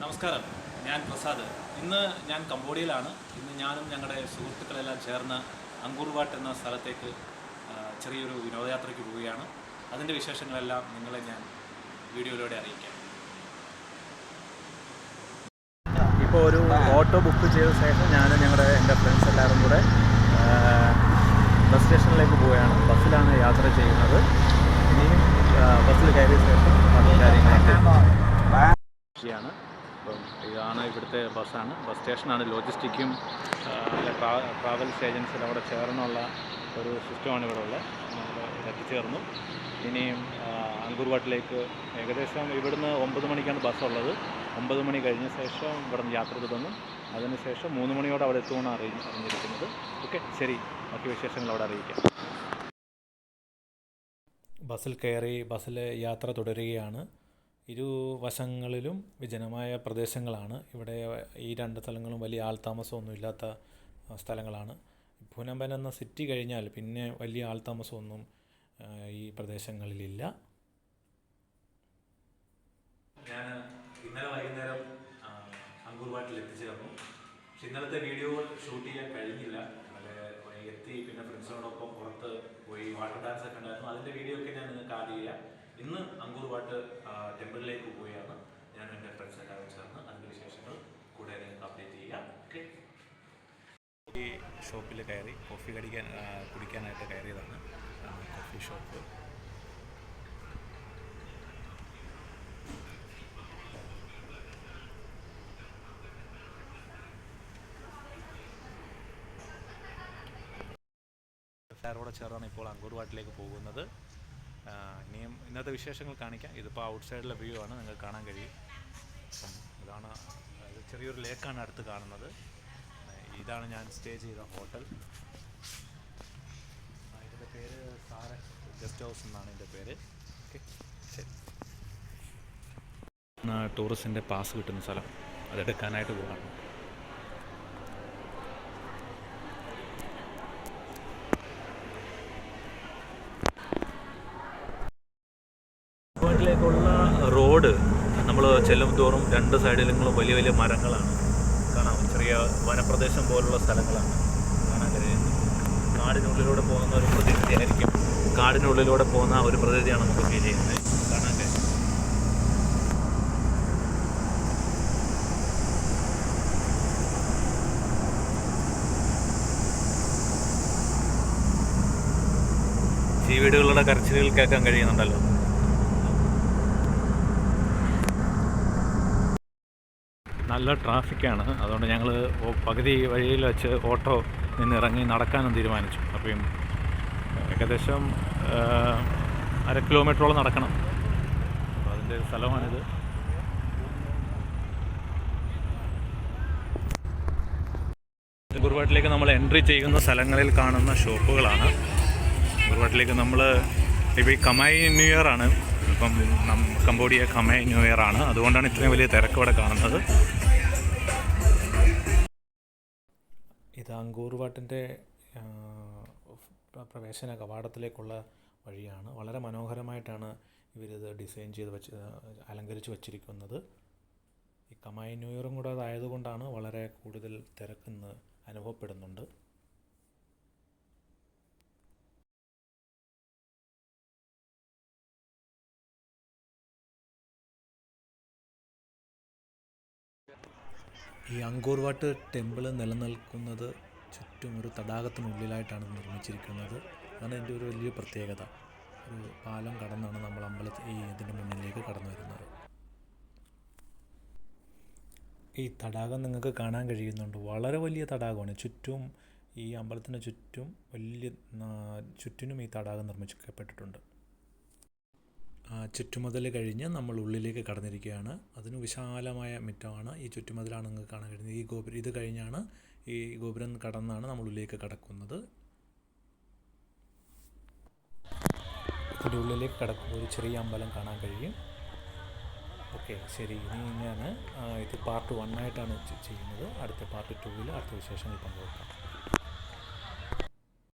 നമസ്കാരം, ഞാൻ പ്രസാദ്. ഇന്ന് ഞാൻ കംബോഡിയയിലാണ്. ഇന്ന് ഞാനും ഞങ്ങളുടെ സുഹൃത്തുക്കളെല്ലാം ചേർന്ന് അങ്കൂർവാട്ട് എന്ന സ്ഥലത്തേക്ക് ചെറിയൊരു വിനോദയാത്രയ്ക്ക് പോവുകയാണ്. അതിൻ്റെ വിശേഷങ്ങളെല്ലാം നിങ്ങളെ ഞാൻ വീഡിയോയിലൂടെ അറിയിക്കാം. ഇപ്പോൾ ഒരു ഓട്ടോ ബുക്ക് ചെയ്ത ശേഷം എൻ്റെ ഫ്രണ്ട്സ് എല്ലാവരും കൂടെ ബസ് സ്റ്റേഷനിലേക്ക് പോവുകയാണ്. ബസ്സിലാണ് യാത്ര ചെയ്യുന്നത്. ഇനിയും ബസ്സിൽ കയറിയ ശേഷം മറ്റു കാര്യങ്ങളൊക്കെ ാണ്. അപ്പം ഇതാണ് ഇവിടുത്തെ ബസ്സാണ്. ബസ് സ്റ്റേഷനാണ്. ലോജിസ്റ്റിക്കും ട്രാവൽസ് ഏജൻസിയുടെ അവിടെ ചേർന്നുള്ള ഒരു സിസ്റ്റമാണ് ഇവിടെ ഉള്ളത്. നമ്മൾ എത്തിച്ചേർന്നു. ഇനിയും അങ്കൂർവാട്ടിലേക്ക് ഏകദേശം ഇവിടുന്ന് 9 മണിക്കാണ് ബസ്സുള്ളത്. 9 മണി കഴിഞ്ഞ ശേഷം ഇവിടെ നിന്ന് യാത്ര തുടങ്ങും. അതിനുശേഷം 3 മണിയോടെ അവിടെ എത്തുമെന്നാണ് അറിഞ്ഞിരിക്കുന്നത്. ഓക്കെ, ശരി, ബാക്കി വിശേഷങ്ങൾ അവിടെ അറിയിക്കാം. ബസ്സിൽ കയറി ബസ്സിൽ യാത്ര തുടരുകയാണ്. ഇരുവശങ്ങളിലും വിജനമായ പ്രദേശങ്ങളാണ്. ഇവിടെ ഈ 2 സ്ഥലങ്ങളും വലിയ ആൾതാമസമൊന്നും ഇല്ലാത്ത സ്ഥലങ്ങളാണ്. ഭൂനമ്പൻ എന്ന സിറ്റി കഴിഞ്ഞാൽ പിന്നെ വലിയ ആൾതാമസമൊന്നും ഈ പ്രദേശങ്ങളിലില്ല. ഞാൻ ഇന്നലെ വൈകുന്നേരം അങ്കൂർവാട്ടിൽ എത്തിച്ചേർന്നു. പക്ഷെ ഇന്നലത്തെ വീഡിയോകൾ ഷൂട്ട് ചെയ്യാൻ കഴിഞ്ഞില്ല. വളരെ എത്തി, പിന്നെ ഫ്രണ്ട്സിനോടൊപ്പം പുറത്ത് പോയി വാട്ടർ ഡാൻസ് ഒക്കെ ഉണ്ടായിരുന്നു. അതിൻ്റെ വീഡിയോ ഒക്കെ ഞാൻ നിങ്ങൾക്ക് ആഡ് ചെയ്യാം. ഇന്ന് അങ്കൂർവാട്ട് ടെമ്പിളിലേക്ക് പോവുകയാണ്. ഞാൻ എൻ്റെ ഫ്രണ്ട്സ് എല്ലാവരും ചേർന്ന് അതിൻ്റെ വിശേഷങ്ങൾ കൂടെ നിങ്ങൾക്ക് അപ്ഡേറ്റ് ചെയ്യാം. ഓക്കെ, ഈ ഷോപ്പിൽ കയറി കോഫി കുടിക്കാനായിട്ട് കയറിയതാണ്. Coffee shop. എല്ലാവരോടെ ചേർന്നാണ് ഇപ്പോൾ അങ്കൂർവാട്ടിലേക്ക് പോകുന്നത്. ഇനിയും ഇന്നത്തെ വിശേഷങ്ങൾ കാണിക്കാം. ഇതിപ്പോൾ ഔട്ട് സൈഡിലെ വ്യൂ ആണ്, നിങ്ങൾക്ക് കാണാൻ കഴിയും. ഇതാണ് ചെറിയൊരു ലേക്കാണ് അടുത്ത് കാണുന്നത്. ഇതാണ് ഞാൻ സ്റ്റേ ചെയ്ത ഹോട്ടൽ. ഇതിൻ്റെ പേര് സാര ഗസ്റ്റ് ഹൗസ് എന്നാണ് ഇതിൻ്റെ പേര്. ഓക്കെ, ശരി. ടൂറിസ്റ്റിൻ്റെ പാസ് കിട്ടുന്ന സ്ഥലം, അതെടുക്കാനായിട്ട് പോകാണ്. ിലേക്കുള്ള റോഡ് നമ്മൾ ചെല്ലും തോറും 2 സൈഡിലും വലിയ വലിയ മരങ്ങളാണ് കാണാം. ചെറിയ വനപ്രദേശം പോലുള്ള സ്ഥലങ്ങളാണ് കാണാൻ കഴിയുന്നത്. കാടിനുള്ളിലൂടെ പോകുന്ന ഒരു പ്രതീതിയായിരിക്കും. കാടിനുള്ളിലൂടെ പോകുന്ന ഒരു പ്രതീതിയാണ് നമുക്ക് ഫീൽ ചെയ്യുന്നത്, കാണാൻ കഴിയും. ചീവീടുകളുടെ കരച്ചിലുകൾ കേൾക്കാൻ കഴിയുന്നുണ്ടല്ലോ. നല്ല ട്രാഫിക്കാണ്. അതുകൊണ്ട് ഞങ്ങൾ പകുതി വഴിയിൽ വെച്ച് ഓട്ടോ നിന്നിറങ്ങി നടക്കാനും തീരുമാനിച്ചു. അപ്പം ഏകദേശം 1/2 കിലോമീറ്ററോളം നടക്കണം. അപ്പോൾ അതിൻ്റെ സ്ഥലമാണിത്. അങ്കൂർവാട്ടിലേക്ക് നമ്മൾ എൻട്രി ചെയ്യുന്ന സ്ഥലങ്ങളിൽ കാണുന്ന ഷോപ്പുകളാണ്. അങ്കൂർവാട്ടിലേക്ക് നമ്മൾ ഇപ്പോൾ ഈ കമായ് ന്യൂ ഇയർ ആണ്. ഇപ്പം കംബോഡിയ കമായ് ന്യൂ ഇയർ ആണ്. അതുകൊണ്ടാണ് ഇത്രയും വലിയ തിരക്കോടെ കാണുന്നത്. ഇത് അങ്കൂർവാട്ടിൻ്റെ പ്രവേശന കവാടത്തിലേക്കുള്ള വഴിയാണ്. വളരെ മനോഹരമായിട്ടാണ് ഇവരിത് ഡിസൈൻ ചെയ്ത് അലങ്കരിച്ച് വച്ചിരിക്കുന്നത്. ഈ കമായ് ന്യൂ ഇയറും കൂടെ അതായതുകൊണ്ടാണ് വളരെ കൂടുതൽ തിരക്കിന്ന് അനുഭവപ്പെടുന്നുണ്ട്. ഈ അങ്കൂർവാട്ട് ടെമ്പിൾ നിലനിൽക്കുന്നത് ചുറ്റും ഒരു തടാകത്തിനുള്ളിലായിട്ടാണ് നിർമ്മിച്ചിരിക്കുന്നത്. അതാണ് എൻ്റെ ഒരു വലിയ പ്രത്യേകത. ഒരു പാലം കടന്നാണ് നമ്മൾ ഇതിൻ്റെ മുന്നിലേക്ക് കടന്നു വരുന്നത്. ഈ തടാകം നിങ്ങൾക്ക് കാണാൻ കഴിയുന്നുണ്ട്. വളരെ വലിയ തടാകമാണ്. ചുറ്റും ഈ അമ്പലത്തിന് ചുറ്റിനും ഈ തടാകം നിർമ്മിക്കപ്പെട്ടിട്ടുണ്ട്. ചുറ്റുമതിൽ കഴിഞ്ഞ് നമ്മൾ ഉള്ളിലേക്ക് കടന്നിരിക്കുകയാണ്. അതിന് വിശാലമായ മുറ്റമാണ്. ഈ ചുറ്റുമതിലാണ് നിങ്ങൾക്ക് കാണാൻ കഴിയുന്നത്. ഇത് കഴിഞ്ഞാണ് ഈ ഗോപുരം കടന്നാണ് നമ്മൾ ഉള്ളിലേക്ക് കടക്കുന്നത്. ഇതിൻ്റെ ഉള്ളിലേക്ക് കടക്കുമ്പോൾ ഒരു ചെറിയ അമ്പലം കാണാൻ കഴിയും. ഓക്കെ, ശരി. ഇനി ഞാൻ ഇത് പാർട്ട് 1 ആയിട്ടാണ് ചെയ്യുന്നത്. അടുത്ത പാർട്ട് 2 അടുത്ത വിശേഷങ്ങൾ പങ്കുവെക്കാം.